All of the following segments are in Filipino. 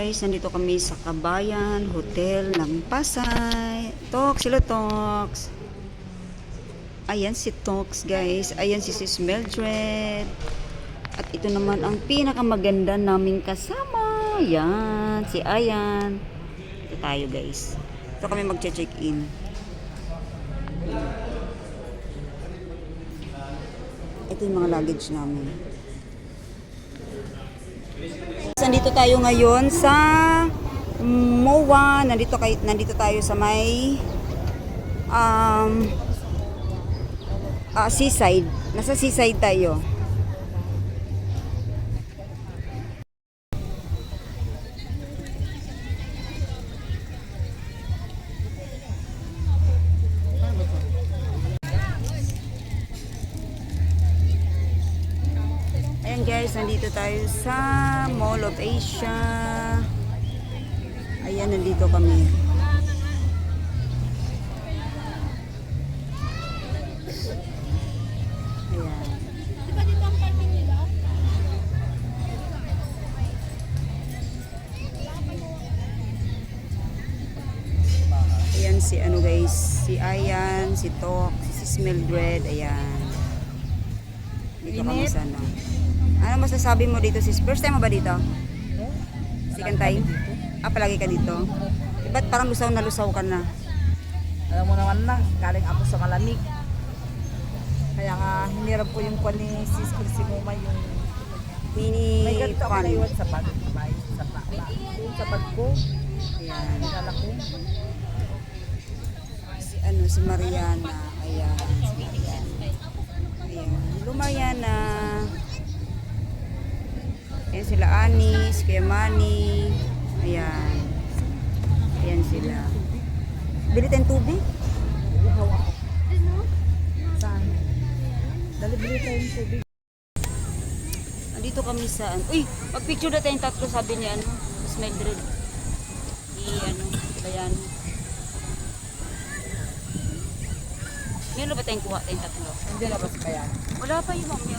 guys, nandito kami sa Kabayan Hotel ng Pasay. Tox, hello Tox. Ayan si Tox guys, ayan si Sis Mildred. At ito naman ang pinakamaganda naming kasama. Ayan, si Ayan. Ito tayo guys. Ito kami magche-check-in. Ito yung mga luggage namin. Nandito tayo ngayon sa MOA. Nandito tayo sa may seaside. Nasa seaside tayo. Ayan guys, nandito tayo sa Mall of Asia. Ayan, nandito kami. Ayan. Ayan si ano guys, si Ayan, si Tok, si Mildred, ayan. Dito kami sa ano. Ano masasabi mo dito sis? First time mo ba dito? Second time? Palagi ka dito? Ba't parang lusaw na lusaw ka na? Alam mo naman na, galing ako sa malamig. Kaya nga, hinirap ko yung kwan ni Sis Kirsimuma yung Mini may ganito ako fan. na yun sa bag ko. Ayan. Nalala ko. Si Mariana. Ayan. Si Mariana. Ayan. Hello Mariana. Ayan sila Anis, Kuya Manny. Ayan. Ayan sila. Bili tayong tubig? Uhaw ako. Saan? Dali bili tayong tubig. Nandito kami sa uy, mag-picture na tayong tatlo sabi niya ano, Miss Mildred. Bayan. Meron ba tayong kuha tayong tatlo? Hindi na ba sa bayan? Wala pa yung mamaya.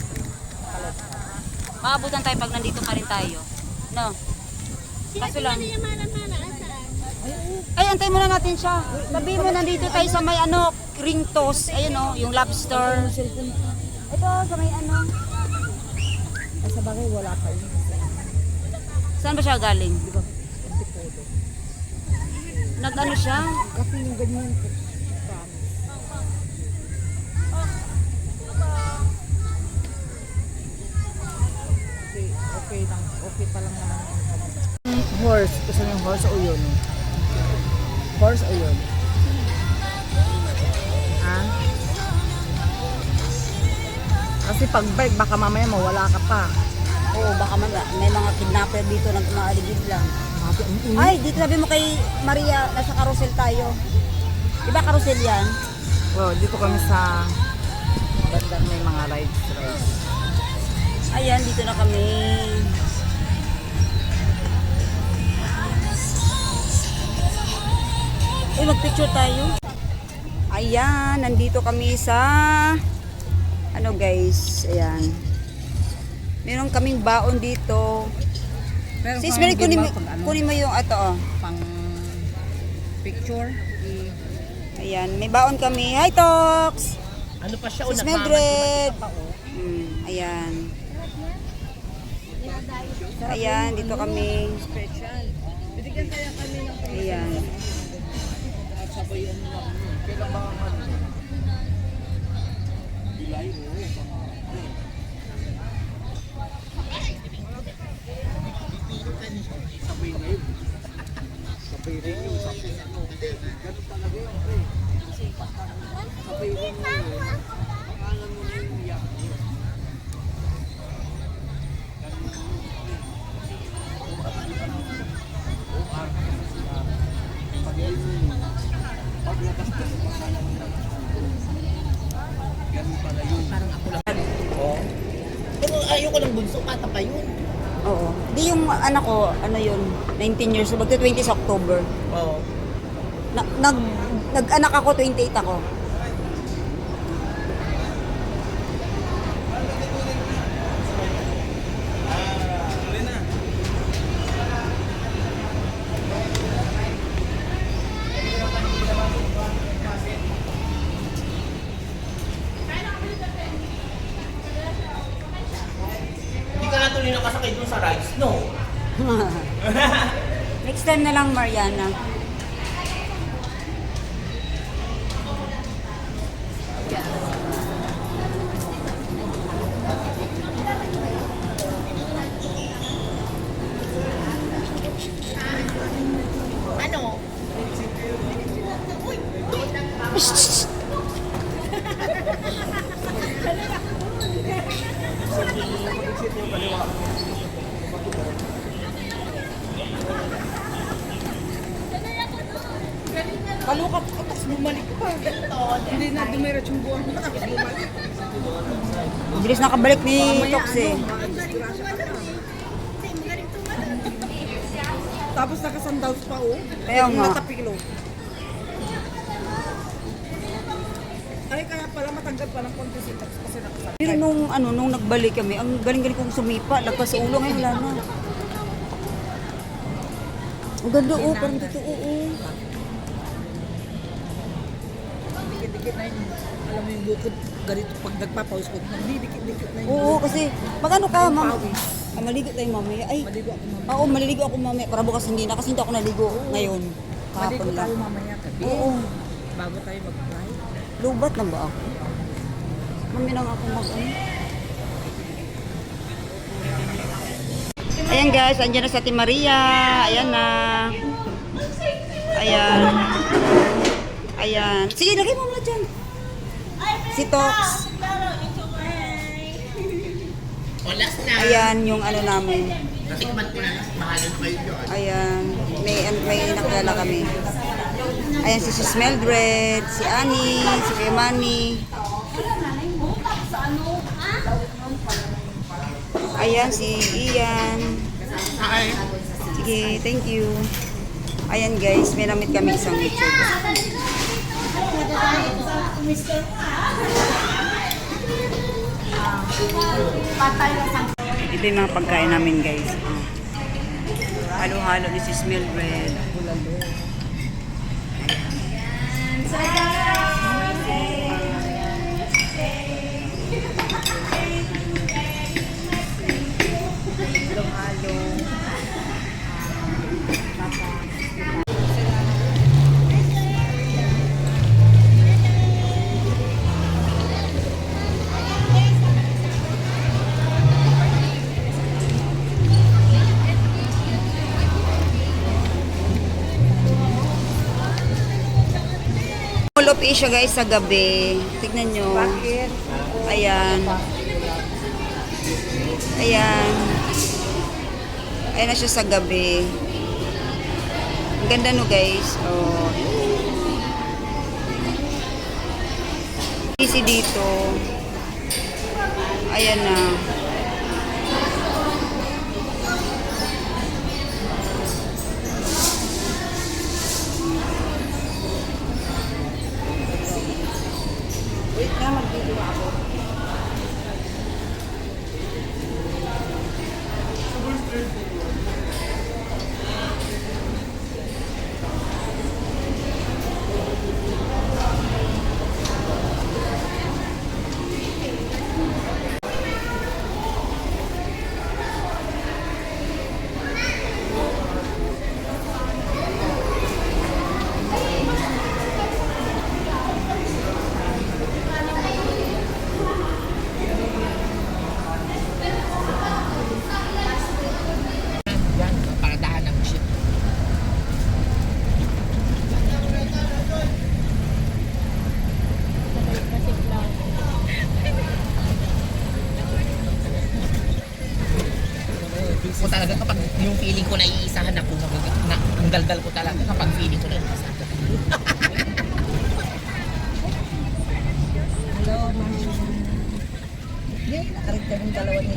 Maabutan tayo pag nandito pa rin tayo. No? Kaso lang. Ay, antay muna natin siya. Sabihin mo nandito tayo sa may ano, ring toast. Ayun o, yung lobster. Ito, sa may ano. Ay sa bagay, wala pa yun. Saan ba siya galing? Di ba? Antipolo. Nag-ano siya? Kasi yung ganyan. Okay pa lang naman. Horse. Gusto niyo horse o yun? Horse o yun? Ha? Kasi pag bike, baka mamaya mawala ka pa. Oo, baka may mga kidnapper dito na umaaligid lang. Ay, dito sabi mo kay Maria, nasa carousel tayo. Diba carousel yan? Well, dito kami sa banda may mga rides. Ayan, dito na kami. Uy, mag-picture tayo. Ayan, nandito kami sa ano guys, ayan. Meron kaming baon dito. Sis, Mary, kunin mo yung ato, oh. Pang picture. Ayan, may baon kami. Hi, Tox! Ano pa siya? Sis Mildred! Pa, oh. Ayan. Ayan, dito kami. Special. Binigyan kaya kami ng Ayan. at sabay yung kailan ba July sabay na yun. Sabay rin yun. Ganun talaga yun. Sabay rin yun. Pangalan mo na yung iyak. Parang ako lang. Oo. Pero ayoko lang bunso, bata pa yun. Oo. Di yung anak ko, ano yun, 19 years old, magto 20 sa October. Oo. Nag-anak ako, 28 ako. nakasakay dun sa rides, no? Next time na lang, Mariana. Ano? Kalukat ko, tapos bumalik pa. Hindi na dumiretso yung buwan ko, tapos bumalik. Ang bilis nakabalik ni Tox eh. Tapos naka-sandals pa, oh. Kaya nga. Natapilo. Ay, kaya pala matanggal pa ng konti si Tox kasi nakasandals. Pero nung nagbalik kami, ang galing-galing kong sumipa, lagpas sa ulo, ngayon wala na. Ang ganda oh, parang totoo oh. Dikit-dikit na yun. Alam mo yung bukod, ganito pag nagpapawis ko, hindi dikit-dikit na yun. Oo, kasi magano ka, ma'am? Pawis. Maligo tayo mamaya. Ay, Maligo ako mamaya. oo, maliligo ako mamaya. Para bukas hindi na, kasi hindi ako naligo ngayon. Maligo Kahapon lang. tayo mamaya gabi. Oo, Bago tayo mag-fly. lubat na ba ako? Mamaya na nga ako mag-ano. Ayan guys, andyan na sa Ate Maria. Ayan na. Ayan. Ayan. Sige, lagay mo muna dyan. Si Tox. O, last na. Ayan yung ano namin. Natikman ko na, mahalin kayo yun. Ayan. May nakilala kami. Ayan si Sis Mildred, si Annie, si Kuya Manny. Ayan si Ian. Hi. Sige, thank you. Ayan guys, may namit kami isang YouTube. Ito yung mga pagkain namin guys. Halo-halo ni Sis Mildred. Halo-halo. Mall of Asia guys sa gabi. Tignan nyo. Bakit? Ayan. Ayan. Ayan na siya sa gabi. Ang ganda no guys. Oh. Easy dito. Ayan na. Wait na, mag-video ako. Yan, paradahan ng shit. Ko talaga kapag yung feeling ko na iisahan ako na ang daldal ko talaga kapag feeling ko na iisahan. Hello, ma'am. Yay, nakarigta yung dalawa ni